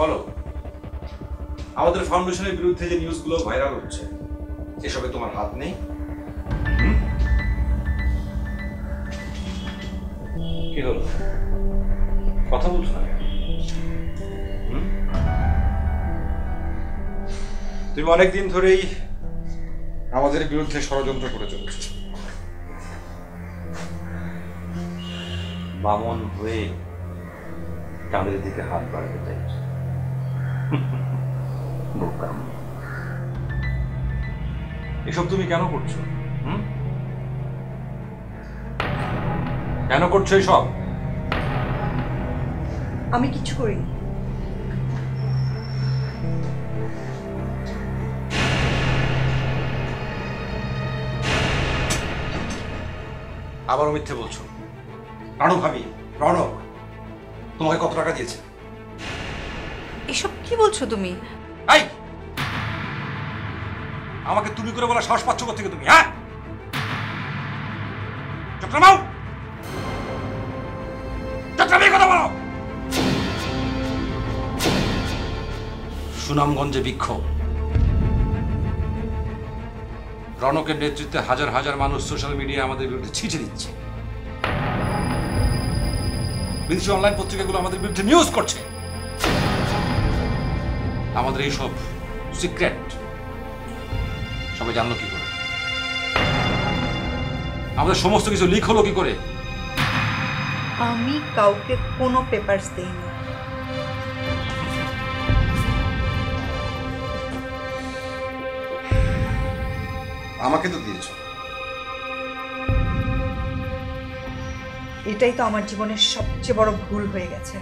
বলো, আমাদের ফাউন্ডেশনের বিরুদ্ধে যে নিউজগুলো ভাইরাল হচ্ছে এসবে তোমার হাত নেই? কি হলো, কথা বলছো না কেন? তুমি অনেকদিন ধরেই আমাদের বিরুদ্ধে ষড়যন্ত্র করে চলেছ। বামন হয়ে চাঁদের দিকে হাত বাড়াতে চাইছ। এসব তুমি কেন করছো? কেন করছো এসব? আমি কিছু করিনি। আবারও মিথ্যে বলছো। রানু ভাবি, রনক তোমাকে কত টাকা দিয়েছে? এসব কি বলছো তুমি? এই, আমাকে তুমি করে বলা সাহস পাচ্ছ কোথা থেকে তুমি? হ্যাঁ, চক্রমাও, চক্রমে কথা বলো। সুনামগঞ্জে বিক্ষোভ, রনকের নেতৃত্বে হাজার হাজার মানুষ সোশ্যাল মিডিয়ায় আমাদের বিরুদ্ধে ছিটে দিচ্ছে। বিদেশি অনলাইন পত্রিকাগুলো আমাদের বিরুদ্ধে নিউজ করছে। আমাদের এইসব সিক্রেট সবাই জানলো কি করে? আমাদের সমস্ত কিছু লিক হলো কি করে? আমি কাউকে কোনো পেপারস দেইনি। আমাকে তো দিয়েছো। এটাই তো আমার জীবনের সবচেয়ে বড় ভুল হয়ে গেছে।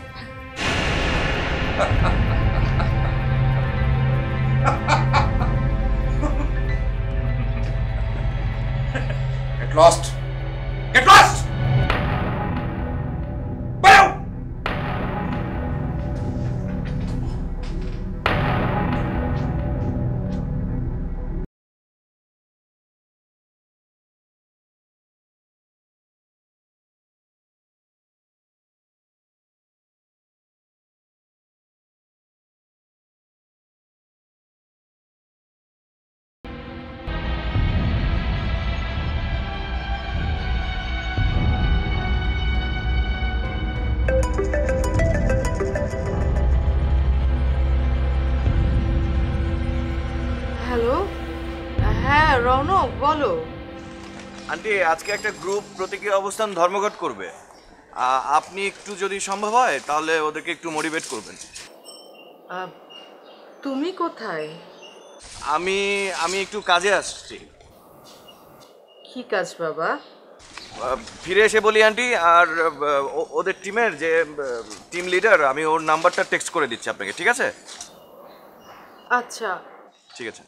Get lost! Get lost! Bow! Hello, হ্যাঁ রৌনক বলো। আন্টি, আজকে একটা গ্রুপ প্রতীকী অবস্থান ধর্মঘট করবে। আপনি একটু যদি সম্ভব হয় তাহলে ওদেরকে একটু মোটিভেট করবেন। তুমি কোথায়? আমি আমি একটু কাজে আসছি। কি কাজ বাবা? ফিরে এসে বলি আন্টি। আর ওদের টিমের যে টিম লিডার, আমি ওর নাম্বারটা টেক্সট করে দিচ্ছি আপনাকে, ঠিক আছে? আচ্ছা ঠিক আছে।